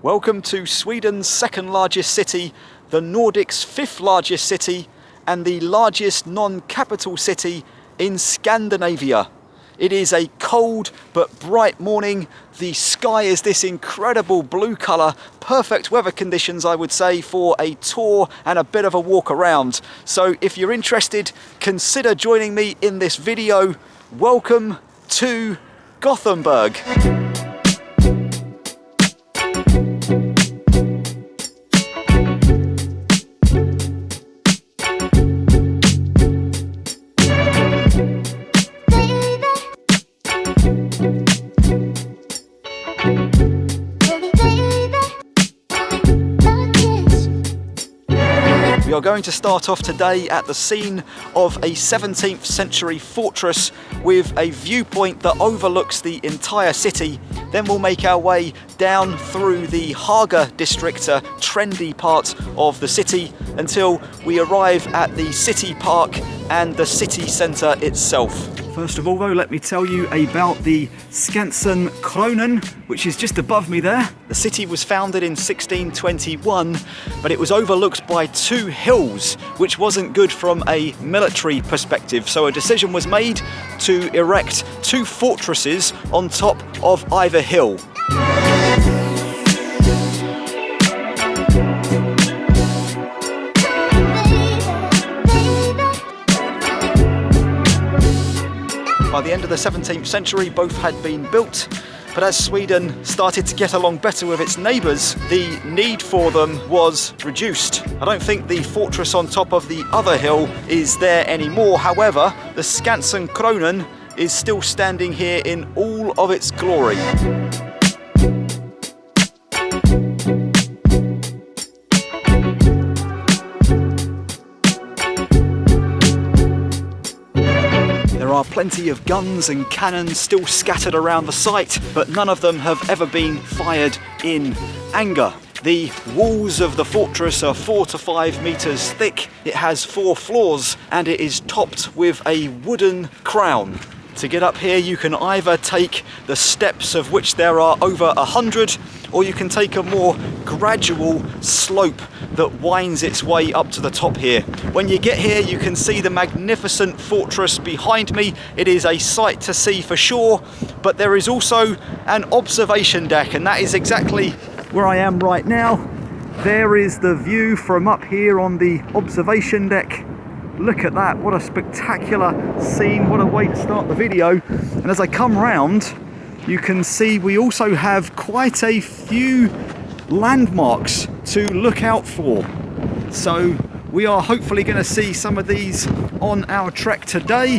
Welcome to Sweden's second largest city, the Nordics' fifth largest city, and the largest non-capital city in Scandinavia. It is a cold but bright morning. The sky is this incredible blue colour, perfect weather conditions, I would say, for a tour and a bit of a walk around. So if you're interested, consider joining me in this video. Welcome to Gothenburg. We are going to start off today at the scene of a 17th century fortress with a viewpoint that overlooks the entire city. Then we'll make our way down through the Haga district, a trendy part of the city, until we arrive at the city park and the city centre itself. First of all though, let me tell you about the Skansen Kronan, which is just above me there. The city was founded in 1621, but it was overlooked by two hills, which wasn't good from a military perspective. So a decision was made to erect two fortresses on top of either hill. By the end of the 17th century, both had been built, but as Sweden started to get along better with its neighbours, the need for them was reduced. I don't think the fortress on top of the other hill is there anymore. However, the Skansen Kronan is still standing here in all of its glory. There are plenty of guns and cannons still scattered around the site, but none of them have ever been fired in anger. The walls of the fortress are 4 to 5 meters thick. It has 4 floors and it is topped with a wooden crown. To get up here, you can either take the steps, of which there are over 100, or you can take a more gradual slope that winds its way up to the top here. When you get here, you can see the magnificent fortress behind me. It is a sight to see for sure, but there is also an observation deck, and that is exactly where I am right now. There is the view from up here on the observation deck. Look at that, what a spectacular scene, what a way to start the video. And as I come round, you can see we also have quite a few landmarks to look out for. So we are hopefully going to see some of these on our trek today,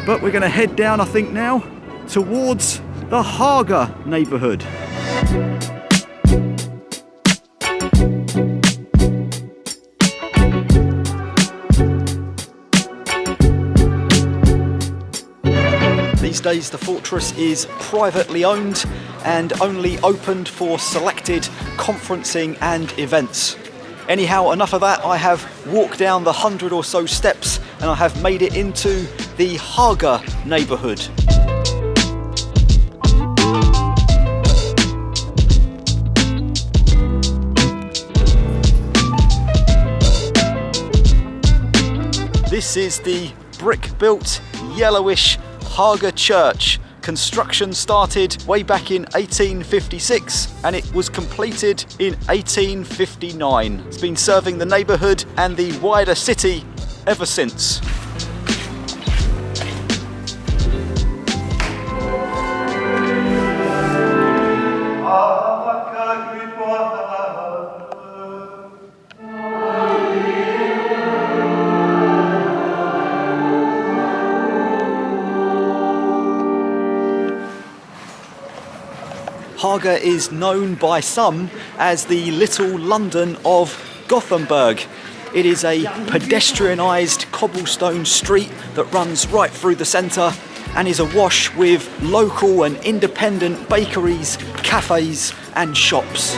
but we're going to head down, I think now, towards the Haga neighbourhood. These days the fortress is privately owned and only opened for selected conferencing and events. Anyhow, enough of that. I have walked down the 100 or so steps and I have made it into the Haga neighbourhood. This is the brick-built, yellowish Haga Church. Construction started way back in 1856 and it was completed in 1859. It's been serving the neighbourhood and the wider city ever since. Haga is known by some as the Little London of Gothenburg. It is a pedestrianised cobblestone street that runs right through the centre and is awash with local and independent bakeries, cafes and shops.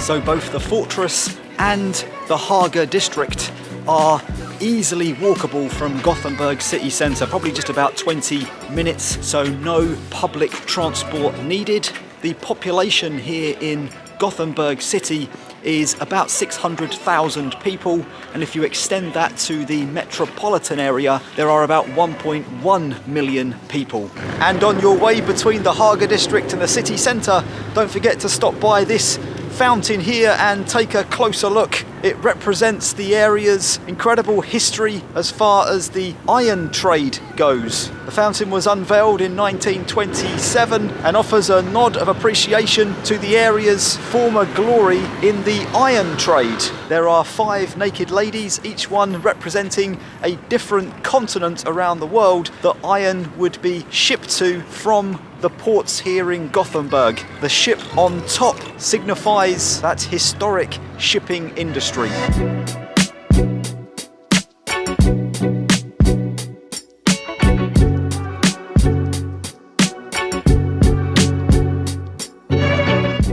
So both the fortress and the Haga district are easily walkable from Gothenburg city centre, probably just about 20 minutes, so no public transport needed. The population here in Gothenburg city is about 600,000 people, and if you extend that to the metropolitan area, there are about 1.1 million people. And on your way between the Haga district and the city centre, don't forget to stop by this fountain here and take a closer look. It represents the area's incredible history as far as the iron trade goes. The fountain was unveiled in 1927 and offers a nod of appreciation to the area's former glory in the iron trade. There are 5 naked ladies, each one representing a different continent around the world that iron would be shipped to from the ports here in Gothenburg. The ship on top signifies that historic shipping industry.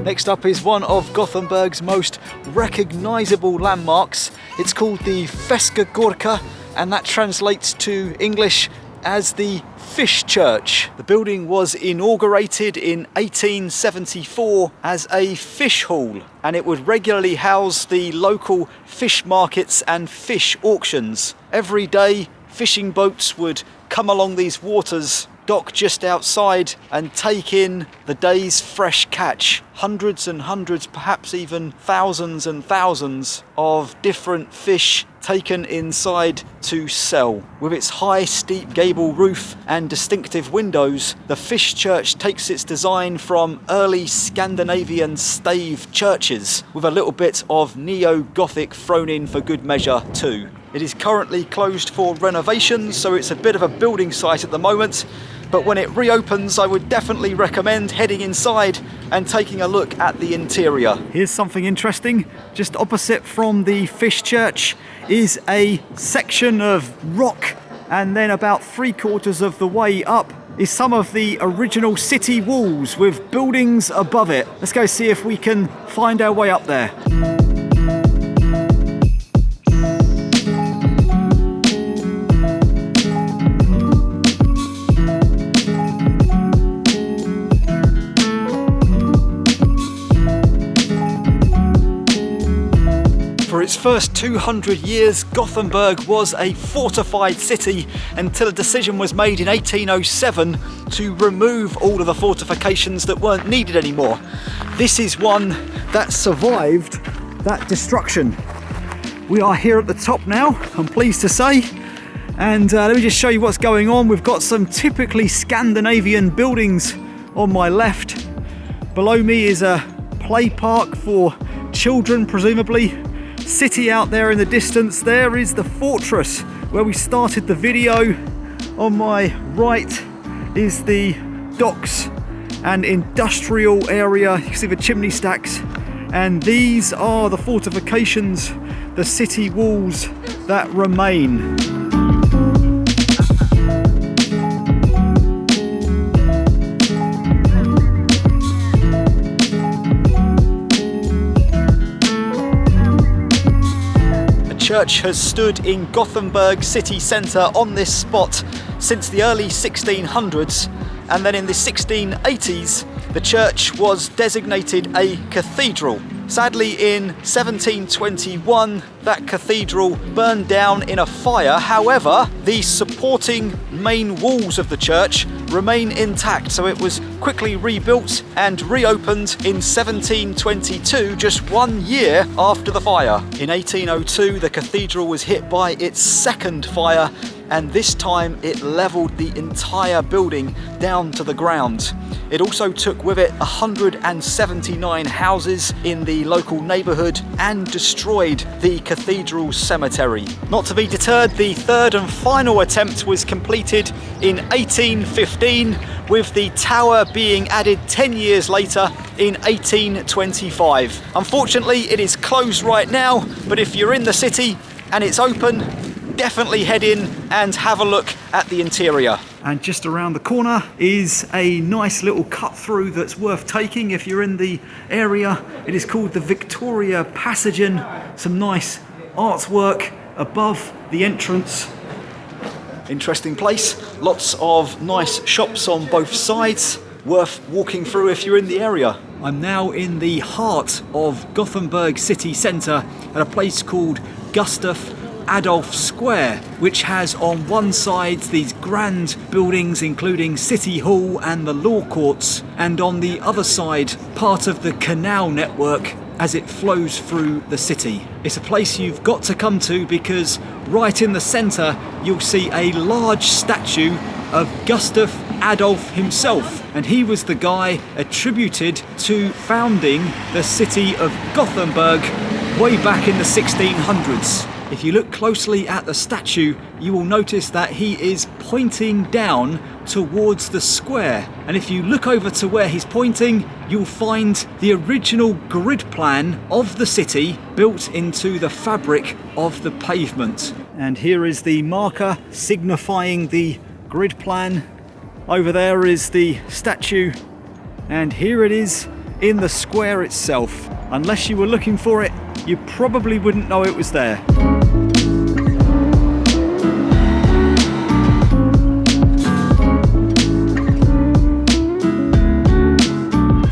Next up is one of Gothenburg's most recognisable landmarks. It's called the Feskekörka, and that translates to English as the Fish Church. The building was inaugurated in 1874 as a fish hall, and it would regularly house the local fish markets and fish auctions. Every day, fishing boats would come along these waters, dock just outside, and take in the day's fresh catch. Hundreds and hundreds, perhaps even thousands and thousands of different fish taken inside to sell. With its high, steep gable roof and distinctive windows, the Fish Church takes its design from early Scandinavian stave churches, with a little bit of neo-Gothic thrown in for good measure too. It is currently closed for renovations, so it's a bit of a building site at the moment, but when it reopens, I would definitely recommend heading inside and taking a look at the interior. Here's something interesting. Just opposite from the Fish Church is a section of rock, and then about 3/4 of the way up is some of the original city walls with buildings above it. Let's go see if we can find our way up there. For its first 200 years, Gothenburg was a fortified city until a decision was made in 1807 to remove all of the fortifications that weren't needed anymore. This is one that survived that destruction. We are here at the top now, I'm pleased to say, and let me just show you what's going on. We've got some typically Scandinavian buildings on my left. Below me is a play park for children, presumably. City out there in the distance. There is the fortress where we started the video. On my right is the docks and industrial area. You can see the chimney stacks, and these are the fortifications, the city walls that remain. Church has stood in Gothenburg city centre on this spot since the early 1600s, and then in the 1680s the church was designated a cathedral. Sadly, in 1721 that cathedral burned down in a fire. However, the supporting main walls of the church remain intact, so it was quickly rebuilt and reopened in 1722, just 1 year after the fire. In 1802 the cathedral was hit by its second fire, and this time it levelled the entire building down to the ground. It also took with it 179 houses in the local neighbourhood and destroyed the cathedral's cemetery. Not to be deterred, the third and final attempt was completed in 1815, with the tower being added 10 years later in 1825. Unfortunately, it is closed right now, but if you're in the city and it's open, definitely head in and have a look at the interior. And just around the corner is a nice little cut through that's worth taking if you're in the area. It is called the Victoria Passagen. Some nice artwork above the entrance. Interesting place, lots of nice shops on both sides, worth walking through if you're in the area. I'm now in the heart of Gothenburg city centre at a place called Gustav Adolfs Square, which has on one side these grand buildings including City Hall and the law courts, and on the other side part of the canal network as it flows through the city. It's a place you've got to come to because right in the centre you'll see a large statue of Gustav Adolf himself, and he was the guy attributed to founding the city of Gothenburg way back in the 1600s. If you look closely at the statue, you will notice that he is pointing down towards the square. And if you look over to where he's pointing, you'll find the original grid plan of the city built into the fabric of the pavement. And here is the marker signifying the grid plan. Over there is the statue, and here it is in the square itself. Unless you were looking for it, you probably wouldn't know it was there.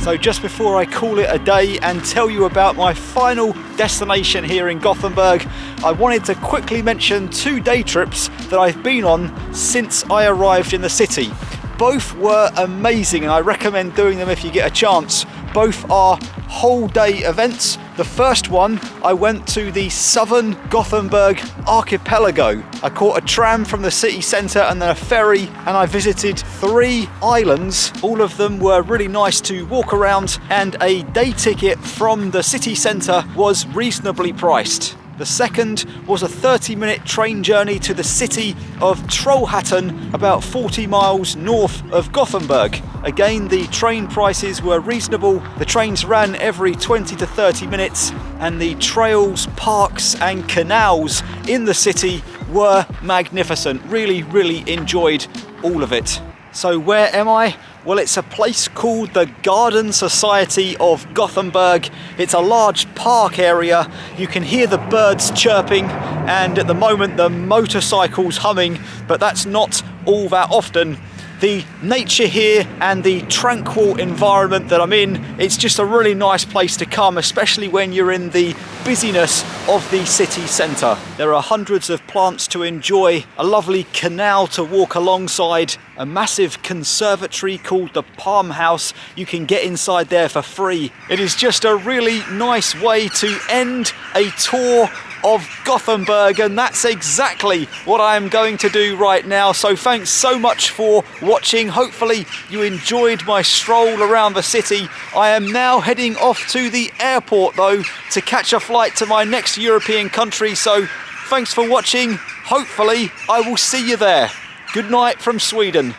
So just before I call it a day and tell you about my final destination here in Gothenburg, I wanted to quickly mention 2 day trips that I've been on since I arrived in the city. Both were amazing and I recommend doing them if you get a chance. Both are whole day events. The first one, I went to the southern Gothenburg archipelago. I caught a tram from the city centre and then a ferry, and I visited 3 islands. All of them were really nice to walk around, and a day ticket from the city centre was reasonably priced. The second was a 30-minute train journey to the city of Trollhättan, about 40 miles north of Gothenburg. Again, the train prices were reasonable. The trains ran every 20 to 30 minutes, and the trails, parks and canals in the city were magnificent. Really, really enjoyed all of it. So where am I? Well, it's a place called the Garden Society of Gothenburg. It's a large park area. You can hear the birds chirping and at the moment the motorcycles humming, but that's not all that often. The nature here and the tranquil environment that I'm in, it's just a really nice place to come, especially when you're in the busyness of the city centre. There are hundreds of plants to enjoy, a lovely canal to walk alongside, a massive conservatory called the Palm House. You can get inside there for free. It is just a really nice way to end a tour of Gothenburg, and that's exactly what I am going to do right now. So thanks so much for watching. Hopefully you enjoyed my stroll around the city. I am now heading off to the airport though to catch a flight to my next European country. So thanks for watching. Hopefully I will see you there. Good night from Sweden.